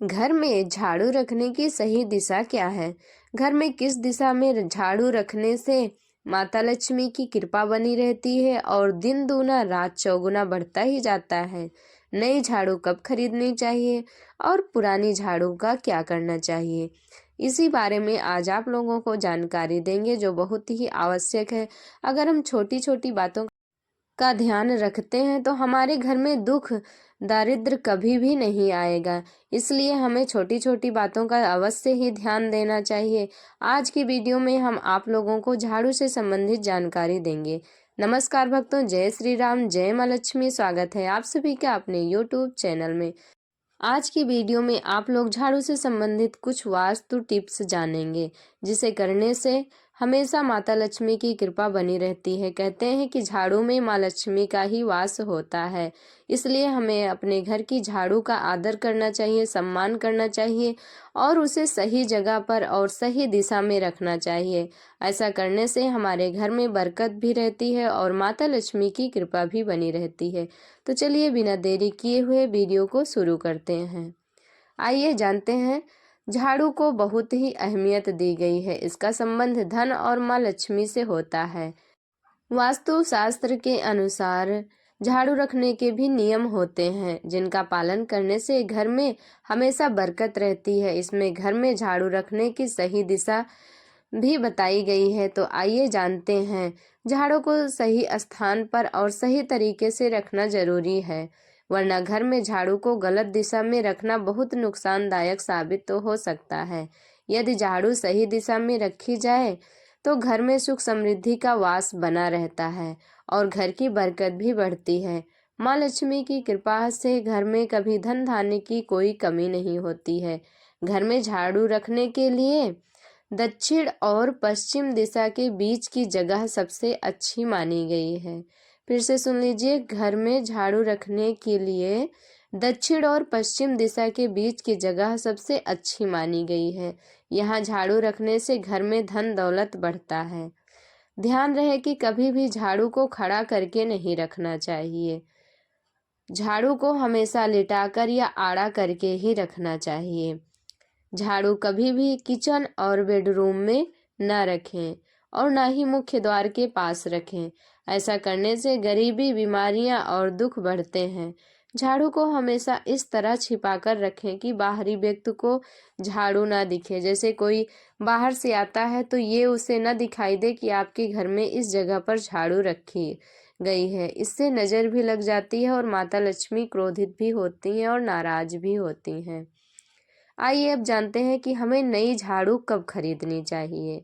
घर में झाड़ू रखने की सही दिशा क्या है? घर में किस दिशा में झाड़ू रखने से माता लक्ष्मी की कृपा बनी रहती है और दिन दूना रात चौगुना बढ़ता ही जाता है? नई झाड़ू कब खरीदनी चाहिए और पुरानी झाड़ू का क्या करना चाहिए? इसी बारे में आज आप लोगों को जानकारी देंगे, जो बहुत ही आवश्यक है। अगर हम छोटी छोटी बातों का ध्यान रखते हैं तो हमारे घर में दुख दारिद्र कभी भी नहीं आएगा। इसलिए हमें छोटी छोटी बातों का अवश्य ही ध्यान देना चाहिए। आज की वीडियो में हम आप लोगों को झाड़ू से संबंधित जानकारी देंगे। नमस्कार भक्तों, जय श्री राम, जय मां लक्ष्मी। स्वागत है आप सभी का अपने यूट्यूब चैनल में। आज की वीडियो में आप लोग झाड़ू से संबंधित कुछ वास्तु टिप्स जानेंगे, जिसे करने से हमेशा माता लक्ष्मी की कृपा बनी रहती है। कहते हैं कि झाड़ू में माँ लक्ष्मी का ही वास होता है, इसलिए हमें अपने घर की झाड़ू का आदर करना चाहिए, सम्मान करना चाहिए और उसे सही जगह पर और सही दिशा में रखना चाहिए। ऐसा करने से हमारे घर में बरकत भी रहती है और माता लक्ष्मी की कृपा भी बनी रहती है। तो चलिए बिना देरी किए हुए वीडियो को शुरू करते हैं। आइए जानते हैं, झाड़ू को बहुत ही अहमियत दी गई है। इसका संबंध धन और माँ लक्ष्मी से होता है। वास्तु शास्त्र के अनुसार झाड़ू रखने के भी नियम होते हैं, जिनका पालन करने से घर में हमेशा बरकत रहती है। इसमें घर में झाड़ू रखने की सही दिशा भी बताई गई है। तो आइए जानते हैं, झाड़ू को सही स्थान पर और सही तरीके से रखना जरूरी है, वरना घर में झाड़ू को गलत दिशा में रखना बहुत नुकसानदायक साबित तो हो सकता है। यदि झाड़ू सही दिशा में रखी जाए तो घर में सुख समृद्धि का वास बना रहता है और घर की बरकत भी बढ़ती है। माँ लक्ष्मी की कृपा से घर में कभी धन धान्य की कोई कमी नहीं होती है। घर में झाड़ू रखने के लिए दक्षिण और पश्चिम दिशा के बीच की जगह सबसे अच्छी मानी गई है। फिर से सुन लीजिए, घर में झाड़ू रखने के लिए दक्षिण और पश्चिम दिशा के बीच की जगह सबसे अच्छी मानी गई है। यहाँ झाड़ू रखने से घर में धन दौलत बढ़ता है। ध्यान रहे कि कभी भी झाड़ू को खड़ा करके नहीं रखना चाहिए। झाड़ू को हमेशा लिटाकर या आड़ा करके ही रखना चाहिए। झाड़ू कभी भी किचन और बेडरूम में न रखें और न ही मुख्य द्वार के पास रखें। ऐसा करने से गरीबी, बीमारियां और दुख बढ़ते हैं। झाड़ू को हमेशा इस तरह छिपा कर रखें कि बाहरी व्यक्ति को झाड़ू ना दिखे। जैसे कोई बाहर से आता है तो ये उसे न दिखाई दे कि आपके घर में इस जगह पर झाड़ू रखी गई है। इससे नज़र भी लग जाती है और माता लक्ष्मी क्रोधित भी होती हैं और नाराज भी होती हैं। आइए अब जानते हैं कि हमें नई झाड़ू कब खरीदनी चाहिए।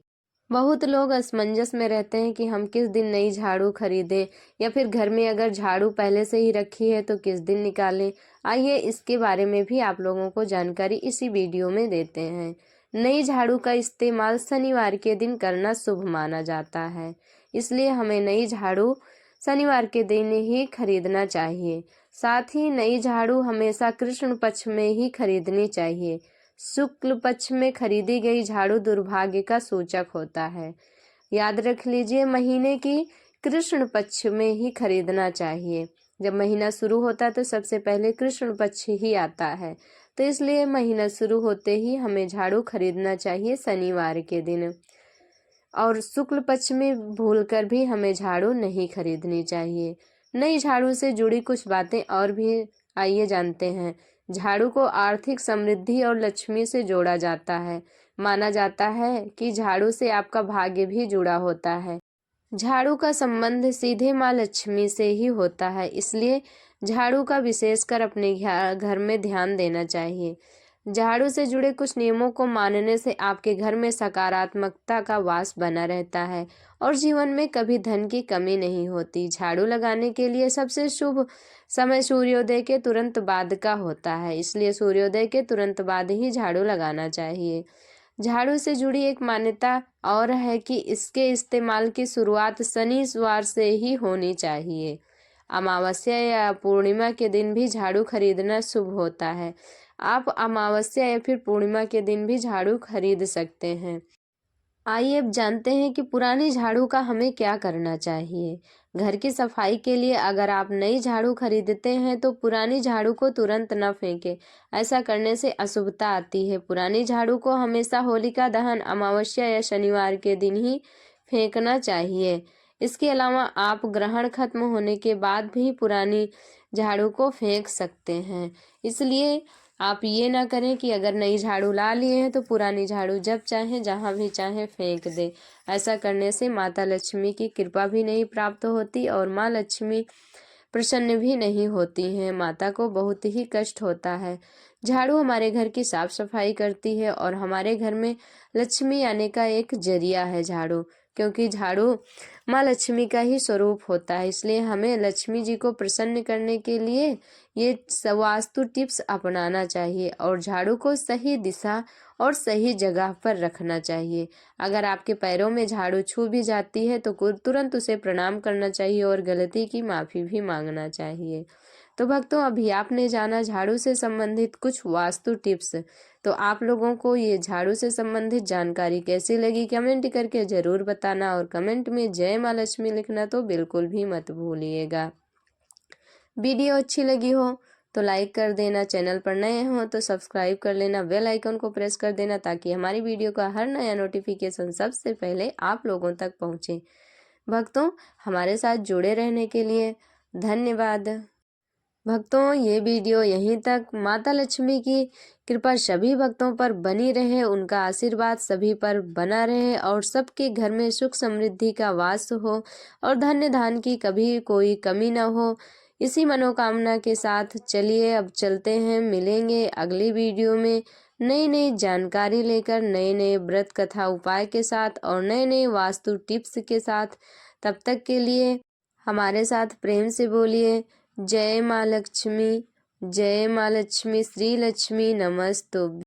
बहुत लोग असमंजस में रहते हैं कि हम किस दिन नई झाड़ू खरीदें, या फिर घर में अगर झाड़ू पहले से ही रखी है तो किस दिन निकालें। आइए इसके बारे में भी आप लोगों को जानकारी इसी वीडियो में देते हैं। नई झाड़ू का इस्तेमाल शनिवार के दिन करना शुभ माना जाता है, इसलिए हमें नई झाड़ू शनिवार के दिन ही खरीदना चाहिए। साथ ही नई झाड़ू हमेशा कृष्ण पक्ष में ही खरीदनी चाहिए। शुक्ल पक्ष में खरीदी गई झाड़ू दुर्भाग्य का सूचक होता है। याद रख लीजिए, महीने की कृष्ण पक्ष में ही खरीदना चाहिए। जब महीना शुरू होता है तो सबसे पहले कृष्ण पक्ष ही आता है, तो इसलिए महीना शुरू होते ही हमें झाड़ू खरीदना चाहिए शनिवार के दिन। और शुक्ल पक्ष में भूलकर भी हमें झाड़ू नहीं खरीदनी चाहिए। नई झाड़ू से जुड़ी कुछ बातें और भी आइए जानते हैं। झाड़ू को आर्थिक समृद्धि और लक्ष्मी से जोड़ा जाता है। माना जाता है कि झाड़ू से आपका भाग्य भी जुड़ा होता है। झाड़ू का संबंध सीधे माँ लक्ष्मी से ही होता है, इसलिए झाड़ू का विशेषकर अपने घर में ध्यान देना चाहिए। झाड़ू से जुड़े कुछ नियमों को मानने से आपके घर में सकारात्मकता का वास बना रहता है और जीवन में कभी धन की कमी नहीं होती। झाड़ू लगाने के लिए सबसे शुभ समय सूर्योदय के तुरंत बाद का होता है, इसलिए सूर्योदय के तुरंत बाद ही झाड़ू लगाना चाहिए। झाड़ू से जुड़ी एक मान्यता और है कि इसके इस्तेमाल की शुरुआत शनिवार से ही होनी चाहिए। अमावस्या या पूर्णिमा के दिन भी झाड़ू खरीदना शुभ होता है। आप अमावस्या या फिर पूर्णिमा के दिन भी झाड़ू खरीद सकते हैं। आइए अब जानते हैं कि पुरानी झाड़ू का हमें क्या करना चाहिए। घर की सफाई के लिए अगर आप नई झाड़ू खरीदते हैं तो पुरानी झाड़ू को तुरंत न फेंकें। ऐसा करने से अशुभता आती है। पुरानी झाड़ू को हमेशा होलिका दहन, अमावस्या या शनिवार के दिन ही फेंकना चाहिए। इसके अलावा आप ग्रहण खत्म होने के बाद भी पुरानी झाड़ू को फेंक सकते हैं। इसलिए आप ये ना करें कि अगर नई झाड़ू ला लिए हैं तो पुरानी झाड़ू जब चाहे जहाँ भी चाहे फेंक दे। ऐसा करने से माता लक्ष्मी की कृपा भी नहीं प्राप्त होती और माँ लक्ष्मी प्रसन्न भी नहीं होती हैं। माता को बहुत ही कष्ट होता है। झाड़ू हमारे घर की साफ सफाई करती है और हमारे घर में लक्ष्मी आने का एक जरिया है झाड़ू, क्योंकि झाड़ू माँ लक्ष्मी का ही स्वरूप होता है। इसलिए हमें लक्ष्मी जी को प्रसन्न करने के लिए ये वास्तु टिप्स अपनाना चाहिए और झाड़ू को सही दिशा और सही जगह पर रखना चाहिए। अगर आपके पैरों में झाड़ू छू भी जाती है तो तुरंत उसे प्रणाम करना चाहिए और गलती की माफ़ी भी मांगना चाहिए। तो भक्तों, अभी आपने जाना झाड़ू से संबंधित कुछ वास्तु टिप्स। तो आप लोगों को ये झाड़ू से संबंधित जानकारी कैसी लगी कमेंट करके ज़रूर बताना और कमेंट में जय माँ लक्ष्मी लिखना तो बिल्कुल भी मत भूलिएगा। वीडियो अच्छी लगी हो तो लाइक कर देना, चैनल पर नए हो तो सब्सक्राइब कर लेना, बेल आइकन को प्रेस कर देना ताकि हमारी वीडियो का हर नया नोटिफिकेशन सबसे पहले आप लोगों तक पहुंचे। भक्तों, हमारे साथ जुड़े रहने के लिए धन्यवाद। भक्तों, ये वीडियो यहीं तक। माता लक्ष्मी की कृपा सभी भक्तों पर बनी रहे, उनका आशीर्वाद सभी पर बना रहे और सबके घर में सुख समृद्धि का वास हो और धन्य धान की कभी कोई कमी न हो। इसी मनोकामना के साथ चलिए अब चलते हैं, मिलेंगे अगली वीडियो में नई नई जानकारी लेकर, नए नए व्रत कथा उपाय के साथ और नए नए वास्तु टिप्स के साथ। तब तक के लिए हमारे साथ प्रेम से बोलिए जय माँ लक्ष्मी, जय माँ लक्ष्मी, श्री लक्ष्मी नमस्तुभ्यं।